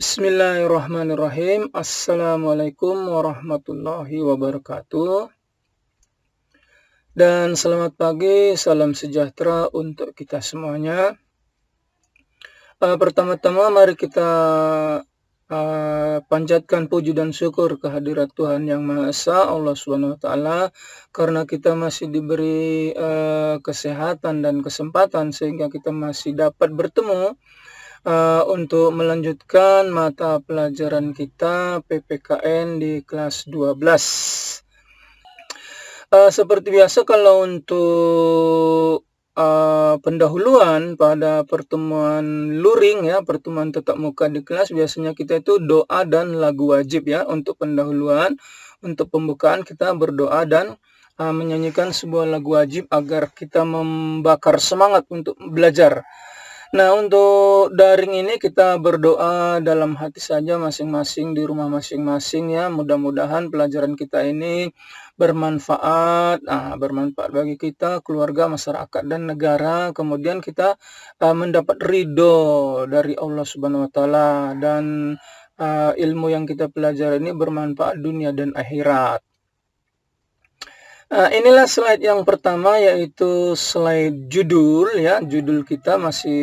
Bismillahirrahmanirrahim. Assalamualaikum warahmatullahi wabarakatuh. Dan selamat pagi, salam sejahtera untuk kita semuanya. Pertama-tama mari kita panjatkan puji dan syukur kehadirat Tuhan Yang Maha Esa, Allah Subhanahu wa Ta'ala, karena kita masih diberi kesehatan dan kesempatan sehingga kita masih dapat bertemu untuk melanjutkan mata pelajaran kita PPKN di kelas 12. Seperti biasa, kalau untuk pendahuluan pada pertemuan luring ya, pertemuan tatap muka di kelas, biasanya kita itu doa dan lagu wajib ya. Untuk pendahuluan, untuk pembukaan kita berdoa dan menyanyikan sebuah lagu wajib agar kita membakar semangat untuk belajar. Nah, untuk daring ini kita berdoa dalam hati saja masing-masing di rumah masing-masing ya. Mudah-mudahan pelajaran kita ini bermanfaat, bermanfaat bagi kita, keluarga, masyarakat, dan negara. Kemudian kita mendapat ridho dari Allah Subhanahu wa Ta'ala, dan ilmu yang kita pelajari ini bermanfaat dunia dan akhirat. Inilah slide yang pertama, yaitu slide judul ya. Judul kita masih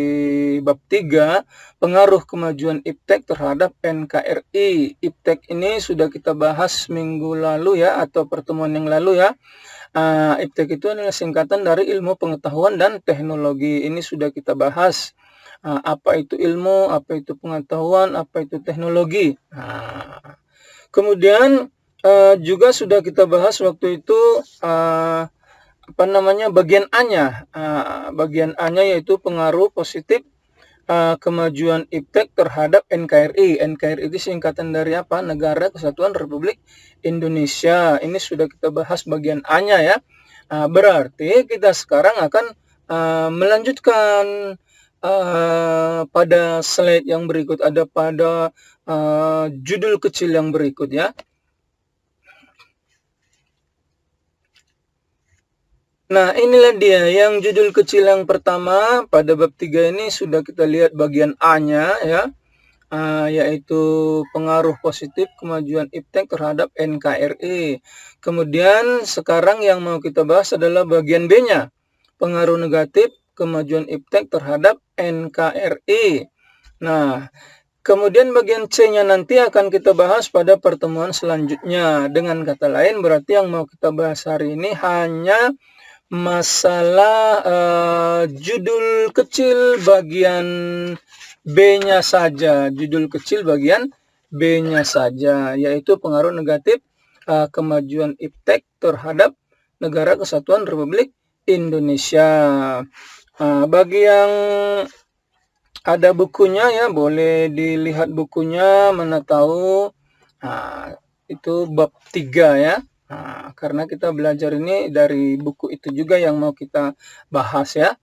bab 3, pengaruh kemajuan iptek terhadap NKRI. Iptek ini sudah kita bahas minggu lalu ya, atau pertemuan yang lalu ya. Iptek itu adalah singkatan dari ilmu pengetahuan dan teknologi. Ini sudah kita bahas. Apa itu ilmu, apa itu pengetahuan, apa itu teknologi. Kemudian juga sudah kita bahas waktu itu bagian A-nya. Bagian A-nya yaitu pengaruh positif kemajuan iptek terhadap NKRI. NKRI itu singkatan dari apa? Negara Kesatuan Republik Indonesia. Ini sudah kita bahas bagian A-nya ya. Berarti kita sekarang akan melanjutkan pada slide yang berikut, ada pada judul kecil yang berikut ya. Nah, inilah dia yang judul kecil yang pertama. Pada bab 3 ini sudah kita lihat bagian A-nya ya, yaitu pengaruh positif kemajuan iptek terhadap NKRI. Kemudian sekarang yang mau kita bahas adalah bagian B-nya, pengaruh negatif kemajuan iptek terhadap NKRI. Nah, kemudian bagian C-nya nanti akan kita bahas pada pertemuan selanjutnya. Dengan kata lain, berarti yang mau kita bahas hari ini hanya masalah judul kecil bagian B-nya saja. Judul kecil bagian B-nya saja, yaitu pengaruh negatif kemajuan iptek terhadap Negara Kesatuan Republik Indonesia. Bagi yang ada bukunya ya, boleh dilihat bukunya, mana tahu itu bab 3 ya. Karena kita belajar ini dari buku itu juga yang mau kita bahas ya.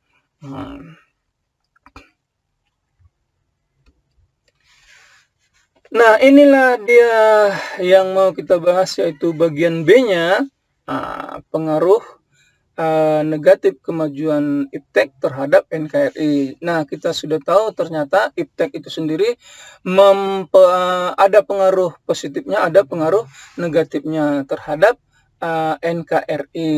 Nah, inilah dia yang mau kita bahas, yaitu bagian B-nya, pengaruh negatif kemajuan iptek terhadap NKRI. Nah, kita sudah tahu ternyata iptek itu sendiri ada pengaruh positifnya, ada pengaruh negatifnya terhadap NKRI.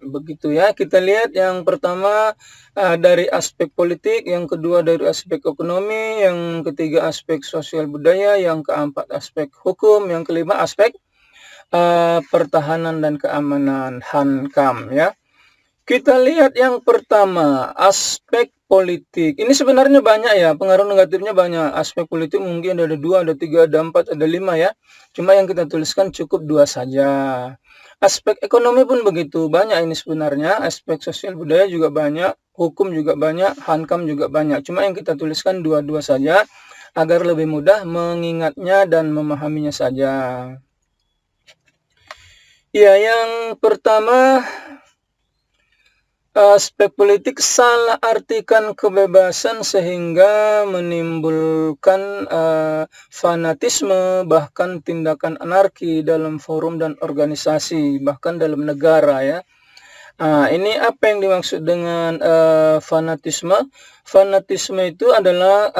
Begitu ya. Kita lihat yang pertama dari aspek politik, yang kedua dari aspek ekonomi, yang ketiga aspek sosial budaya, yang keempat aspek hukum, yang kelima aspek pertahanan dan keamanan (HANKAM) ya. Kita lihat yang pertama, aspek politik. Ini sebenarnya banyak ya, pengaruh negatifnya banyak. Aspek politik mungkin ada 2, ada 3, ada 4, ada 5 ya. Cuma yang kita tuliskan cukup 2 saja. Aspek ekonomi pun begitu, banyak ini sebenarnya. Aspek sosial budaya juga banyak, hukum juga banyak, HANKAM juga banyak. Cuma yang kita tuliskan 2 saja agar lebih mudah mengingatnya dan memahaminya saja. Ya, yang pertama aspek politik salah artikan kebebasan sehingga menimbulkan fanatisme, bahkan tindakan anarki dalam forum dan organisasi, bahkan dalam negara ya. Ini apa yang dimaksud dengan fanatisme? Fanatisme itu adalah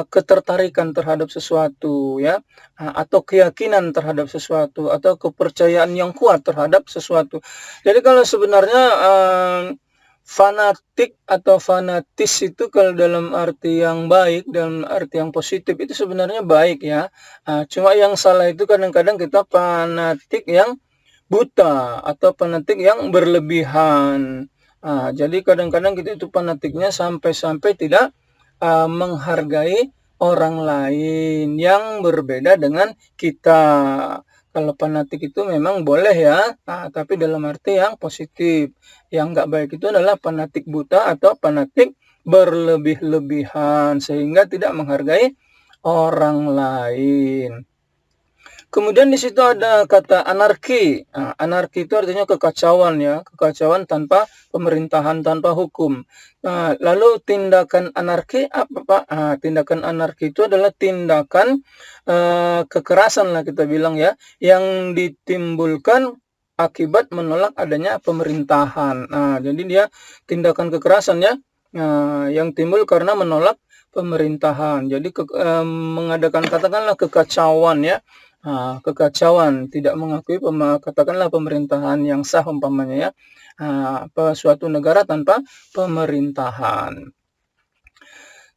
ketertarikan terhadap sesuatu ya, atau keyakinan terhadap sesuatu, atau kepercayaan yang kuat terhadap sesuatu. Jadi kalau sebenarnya fanatik atau fanatis itu kalau dalam arti yang baik, dalam arti yang positif itu sebenarnya baik ya. Cuma yang salah itu kadang-kadang kita fanatik yang buta atau fanatik yang berlebihan. Jadi kadang-kadang kita itu fanatiknya sampai-sampai tidak menghargai orang lain yang berbeda dengan kita. Kalau fanatik itu memang boleh ya, tapi dalam arti yang positif. Yang nggak baik itu adalah fanatik buta atau fanatik berlebih-lebihan sehingga tidak menghargai orang lain. Kemudian di situ ada kata anarki. Anarki itu artinya kekacauan ya, kekacauan tanpa pemerintahan, tanpa hukum. Lalu tindakan anarki apa Pak? Tindakan anarki itu adalah tindakan kekerasan lah kita bilang ya, yang ditimbulkan akibat menolak adanya pemerintahan. Jadi dia tindakan kekerasan ya, yang timbul karena menolak pemerintahan. Jadi mengadakan katakanlah kekacauan ya. Kekacauan, tidak mengakui katakanlah pemerintahan yang sah umpamanya ya, suatu negara tanpa pemerintahan.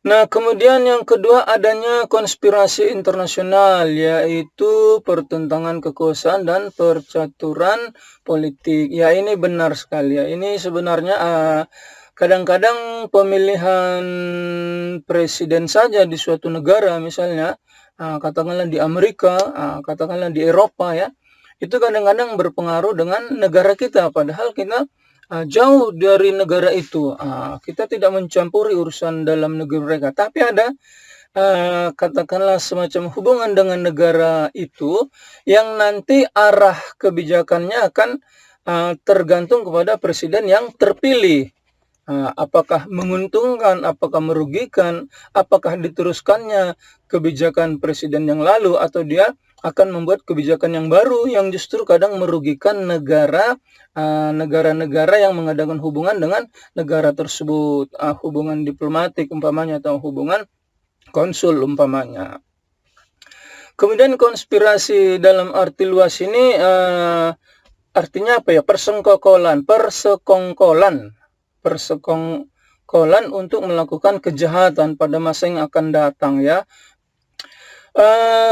Nah, kemudian yang kedua adanya konspirasi internasional, yaitu pertentangan kekuasaan dan percaturan politik. Ya, ini benar sekali ya. Ini sebenarnya kadang-kadang pemilihan presiden saja di suatu negara misalnya, katakanlah di Amerika, katakanlah di Eropa ya, itu kadang-kadang berpengaruh dengan negara kita, padahal kita jauh dari negara itu. Kita tidak mencampuri urusan dalam negeri mereka, tapi ada katakanlah semacam hubungan dengan negara itu yang nanti arah kebijakannya akan tergantung kepada presiden yang terpilih. Apakah menguntungkan, apakah merugikan, apakah diteruskannya kebijakan presiden yang lalu, atau dia akan membuat kebijakan yang baru yang justru kadang merugikan negara-negara yang mengadakan hubungan dengan negara tersebut, hubungan diplomatik umpamanya atau hubungan konsul umpamanya. Kemudian konspirasi dalam arti luas ini artinya apa ya? Persekongkolan untuk melakukan kejahatan pada masa yang akan datang ya.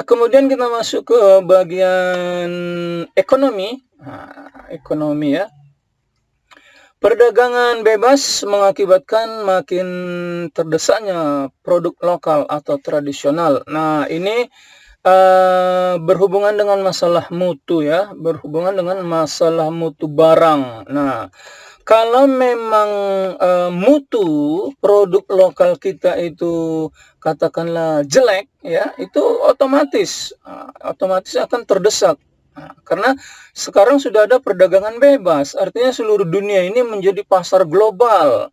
Kemudian kita masuk ke bagian ekonomi. Ekonomi ya. Perdagangan bebas mengakibatkan makin terdesaknya produk lokal atau tradisional. Nah, ini berhubungan dengan masalah mutu ya, berhubungan dengan masalah mutu barang. Nah, kalau memang mutu produk lokal kita itu katakanlah jelek ya, itu otomatis akan terdesak. Karena sekarang sudah ada perdagangan bebas, artinya seluruh dunia ini menjadi pasar global.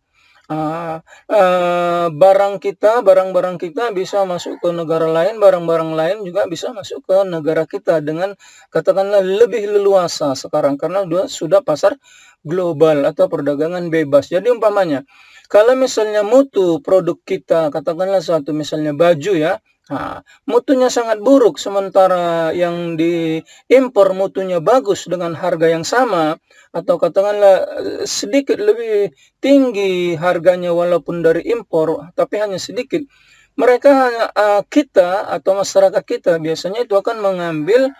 Barang-barang kita bisa masuk ke negara lain, barang-barang lain juga bisa masuk ke negara kita dengan katakanlah lebih leluasa sekarang karena sudah pasar global atau perdagangan bebas. Jadi umpamanya kalau misalnya mutu produk kita katakanlah suatu misalnya baju ya, mutunya sangat buruk sementara yang diimpor mutunya bagus dengan harga yang sama, atau katakanlah sedikit lebih tinggi harganya walaupun dari impor tapi hanya sedikit, mereka kita atau masyarakat kita biasanya itu akan mengambil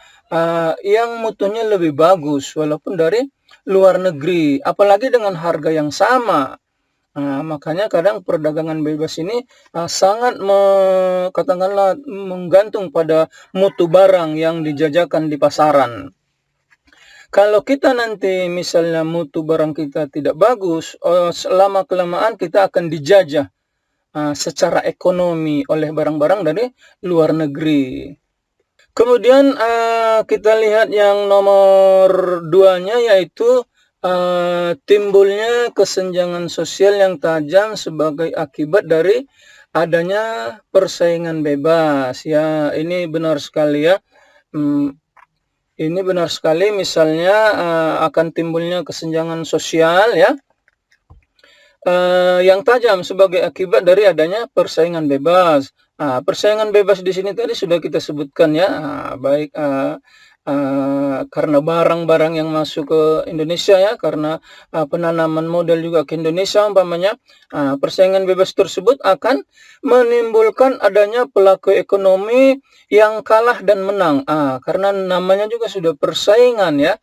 yang mutunya lebih bagus walaupun dari luar negeri, apalagi dengan harga yang sama. Makanya kadang perdagangan bebas ini sangat katakanlah menggantung pada mutu barang yang dijajakan di pasaran. Kalau kita nanti misalnya mutu barang kita tidak bagus, lama-kelamaan kita akan dijajah secara ekonomi oleh barang-barang dari luar negeri. Kemudian kita lihat yang nomor 2-nya yaitu timbulnya kesenjangan sosial yang tajam sebagai akibat dari adanya persaingan bebas. Ya, ini benar sekali ya. Ini benar sekali, misalnya akan timbulnya kesenjangan sosial ya, yang tajam sebagai akibat dari adanya persaingan bebas. Persaingan bebas di sini tadi sudah kita sebutkan ya, baik karena barang-barang yang masuk ke Indonesia ya, karena penanaman modal juga ke Indonesia umpamanya, persaingan bebas tersebut akan menimbulkan adanya pelaku ekonomi yang kalah dan menang. Karena namanya juga sudah persaingan ya,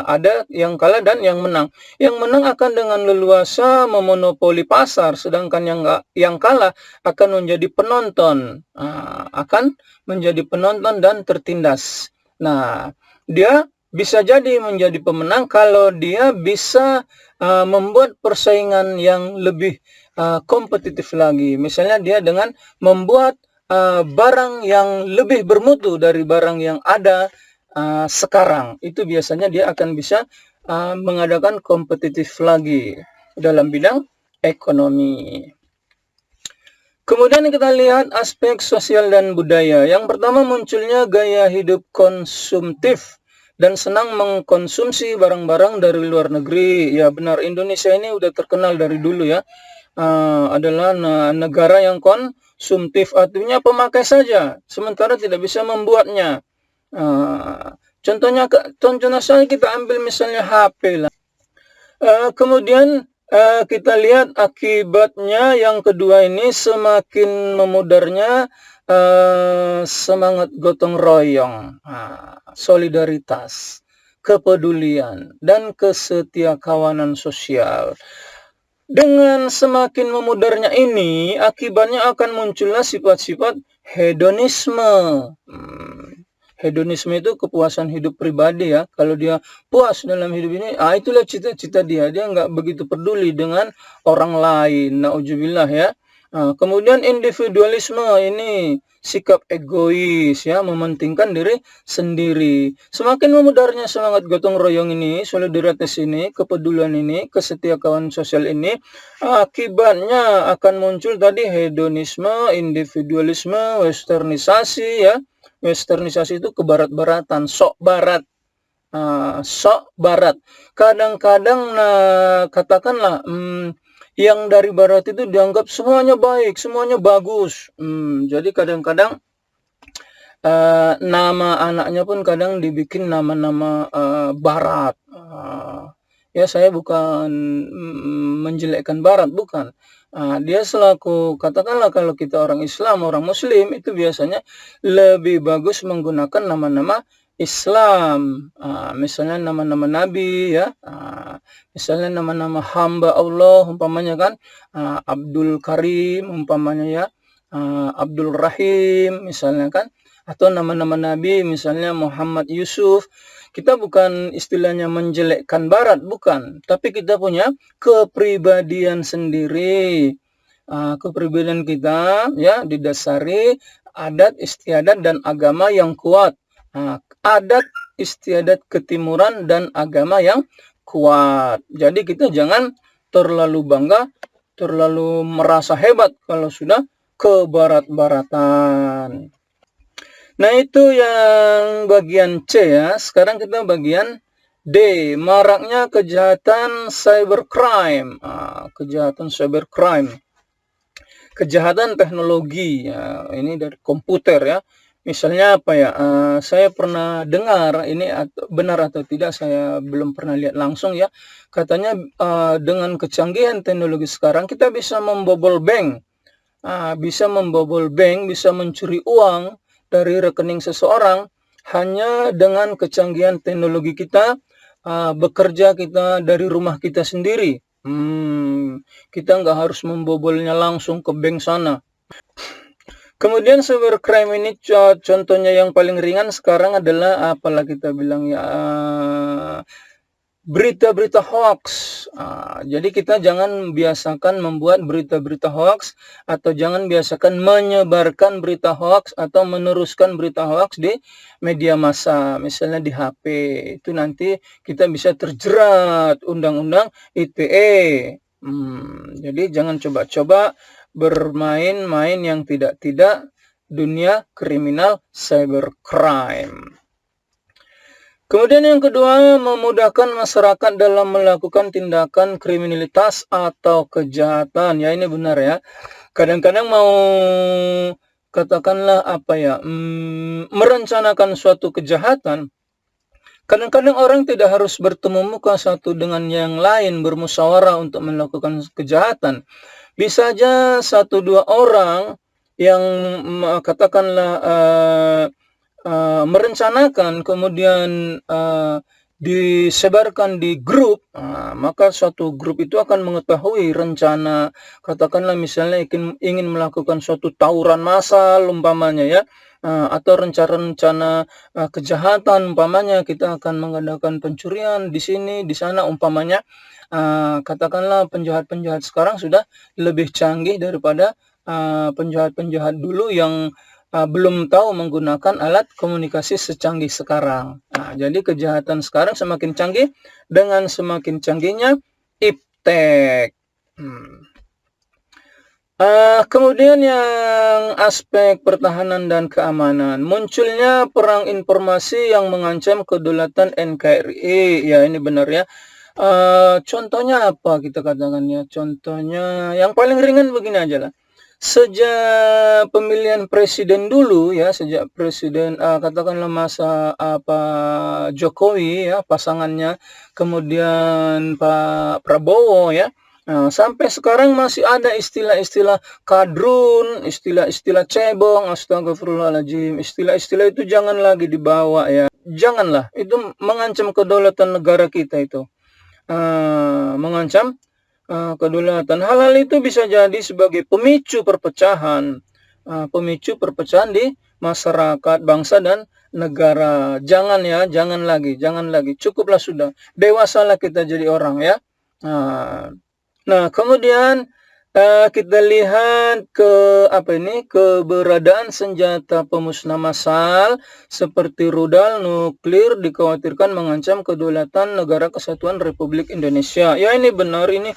ada yang kalah dan yang menang. Yang menang akan dengan leluasa memonopoli pasar, sedangkan yang kalah akan menjadi penonton, dan tertindas. Nah, dia bisa jadi menjadi pemenang kalau dia bisa membuat persaingan yang lebih kompetitif lagi. Misalnya dia dengan membuat barang yang lebih bermutu dari barang yang ada sekarang. Itu biasanya dia akan bisa mengadakan kompetitif lagi dalam bidang ekonomi. Kemudian kita lihat aspek sosial dan budaya. Yang pertama, munculnya gaya hidup konsumtif dan senang mengkonsumsi barang-barang dari luar negeri. Ya benar, Indonesia ini udah terkenal dari dulu ya, adalah negara yang konsumtif, artinya pemakai saja, sementara tidak bisa membuatnya. Contohnya saja kita ambil misalnya HP lah. Kemudian kita lihat akibatnya yang kedua ini, semakin memudarnya semangat gotong royong, solidaritas, kepedulian, dan kesetiakawanan sosial. Dengan semakin memudarnya ini, akibatnya akan munculnya sifat-sifat hedonisme. Hedonisme itu kepuasan hidup pribadi ya. Kalau dia puas dalam hidup ini, itulah cita-cita dia. Dia nggak begitu peduli dengan orang lain. Nauzubillah ya. Kemudian individualisme ini sikap egois ya, mementingkan diri sendiri. Semakin memudarnya semangat gotong royong ini, solidaritas ini, kepedulian ini, kesetiakawanan sosial ini, akibatnya akan muncul tadi hedonisme, individualisme, westernisasi ya. Westernisasi itu kebarat-baratan, sok barat. Sok barat. Kadang-kadang katakanlah yang dari barat itu dianggap semuanya baik, semuanya bagus. Jadi kadang-kadang nama anaknya pun kadang dibikin nama-nama barat. Ya, saya bukan menjelekkan barat, bukan. Dia selaku, katakanlah kalau kita orang Islam, orang Muslim, itu biasanya lebih bagus menggunakan nama-nama Islam. Misalnya nama-nama Nabi ya, misalnya nama-nama hamba Allah umpamanya kan, Abdul Karim umpamanya ya, Abdul Rahim misalnya kan, atau nama-nama Nabi misalnya Muhammad Yusuf. Kita bukan istilahnya menjelekkan barat, bukan, tapi kita punya kepribadian sendiri. Kepribadian kita ya didasari adat istiadat dan agama yang kuat. Adat istiadat ketimuran dan agama yang kuat. Jadi kita jangan terlalu bangga, terlalu merasa hebat kalau sudah ke barat-baratan. Nah, itu yang bagian C ya. Sekarang kita bagian D, maraknya kejahatan cybercrime. Kejahatan cybercrime, kejahatan teknologi ya, ini dari komputer ya. Misalnya apa ya, saya pernah dengar, ini benar atau tidak saya belum pernah lihat langsung ya, katanya dengan kecanggihan teknologi sekarang kita bisa membobol bank, bisa mencuri uang dari rekening seseorang hanya dengan kecanggihan teknologi kita, bekerja kita dari rumah kita sendiri. Kita nggak harus membobolnya langsung ke bank sana. Kemudian cybercrime ini contohnya yang paling ringan sekarang adalah apalah kita bilang ya, berita-berita hoax. Jadi kita jangan biasakan membuat berita-berita hoax, atau jangan biasakan menyebarkan berita hoax atau meneruskan berita hoax di media massa, misalnya di HP. Itu nanti kita bisa terjerat Undang-Undang ITE. Jadi jangan coba-coba bermain-main yang tidak-tidak dunia kriminal cybercrime. Kemudian yang kedua, memudahkan masyarakat dalam melakukan tindakan kriminalitas atau kejahatan. Ya, ini benar ya. Kadang-kadang mau katakanlah merencanakan suatu kejahatan. Kadang-kadang orang tidak harus bertemu muka satu dengan yang lain, bermusyawarah untuk melakukan kejahatan. Bisa aja 1-2 orang yang katakanlah merencanakan, kemudian disebarkan di grup, maka suatu grup itu akan mengetahui rencana, katakanlah misalnya ingin melakukan suatu tawuran massal umpamanya ya, atau rencana-rencana kejahatan umpamanya, kita akan mengadakan pencurian di sini, di sana umpamanya. Katakanlah penjahat-penjahat sekarang sudah lebih canggih daripada penjahat-penjahat dulu yang belum tahu menggunakan alat komunikasi secanggih sekarang. Jadi kejahatan sekarang semakin canggih dengan semakin canggihnya iptek. Kemudian yang aspek pertahanan dan keamanan, munculnya perang informasi yang mengancam kedaulatan NKRI. Ya, ini benar ya. Contohnya apa kita katakan ya? Contohnya yang paling ringan begini aja lah. Sejak pemilihan presiden dulu ya, sejak presiden katakanlah masa Jokowi ya, pasangannya, kemudian Pak Prabowo ya, sampai sekarang masih ada istilah-istilah kadrun, istilah-istilah cebong, astagfirullahaladzim, istilah-istilah itu jangan lagi dibawa ya, janganlah, itu mengancam kedaulatan negara kita itu, mengancam kedaulatan. Hal-hal itu bisa jadi sebagai pemicu perpecahan di masyarakat, bangsa dan negara. Jangan ya, jangan lagi. Cukuplah sudah. Dewasalah kita jadi orang ya. Nah, kemudian kita lihat keberadaan senjata pemusnah massal seperti rudal nuklir dikhawatirkan mengancam kedaulatan Negara Kesatuan Republik Indonesia. Ya, ini benar, ini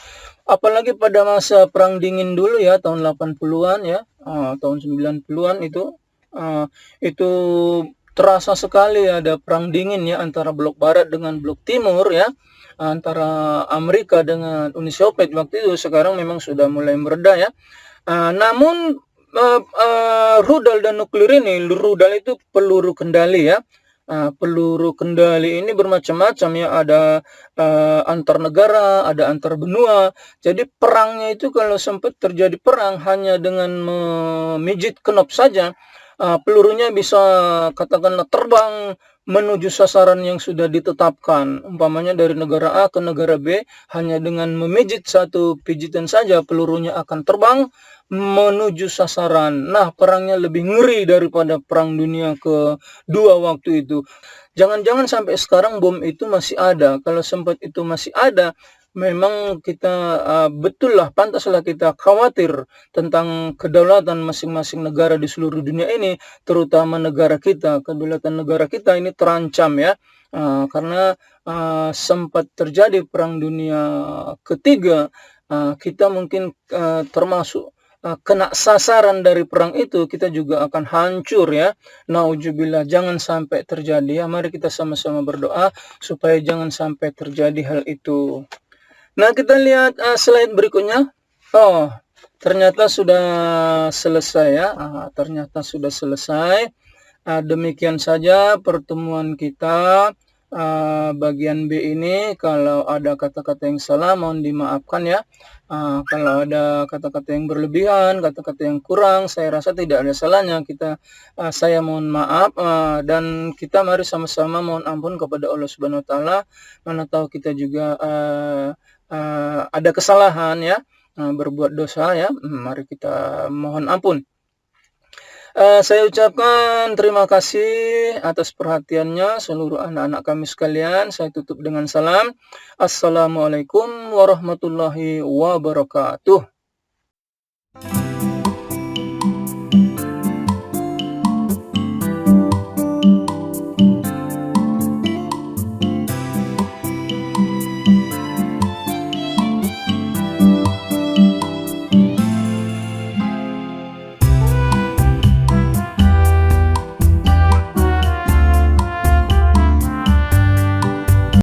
apalagi pada masa perang dingin dulu ya, tahun 80-an ya, tahun 90-an itu terasa sekali ada perang dingin ya antara blok barat dengan blok timur ya, antara Amerika dengan Uni Soviet waktu itu. Sekarang memang sudah mulai mereda ya. Namun rudal dan nuklir ini, rudal itu peluru kendali ya. Peluru kendali ini bermacam-macam ya, ada antar negara, ada antar benua. Jadi perangnya itu kalau sempat terjadi perang hanya dengan memijit knop saja, pelurunya bisa katakanlah terbang menuju sasaran yang sudah ditetapkan. Umpamanya dari negara A ke negara B, hanya dengan memijit satu pijitan saja pelurunya akan terbang menuju sasaran. Nah, perangnya lebih ngeri daripada perang dunia kedua waktu itu. Jangan-jangan sampai sekarang bom itu masih ada. Kalau sempat itu masih ada, memang kita pantaslah kita khawatir tentang kedaulatan masing-masing negara di seluruh dunia ini, terutama negara kita. Kedaulatan negara kita ini terancam ya, karena sempat terjadi perang dunia ketiga, kita mungkin termasuk kena sasaran dari perang itu, kita juga akan hancur ya. Nauzubillah, jangan sampai terjadi ya. Mari kita sama-sama berdoa supaya jangan sampai terjadi hal itu. Nah, kita lihat slide berikutnya. Oh, ternyata sudah selesai ya. Ternyata sudah selesai. Demikian saja pertemuan kita bagian B ini. Kalau ada kata-kata yang salah mohon dimaafkan ya. Kalau ada kata-kata yang berlebihan, kata-kata yang kurang, saya rasa tidak ada salahnya saya mohon maaf, dan kita mari sama-sama mohon ampun kepada Allah Subhanahu wa taala. Mana tahu kita juga ada kesalahan ya, berbuat dosa ya, mari kita mohon ampun. Saya ucapkan terima kasih atas perhatiannya seluruh anak-anak kami sekalian. Saya tutup dengan salam. Assalamualaikum warahmatullahi wabarakatuh.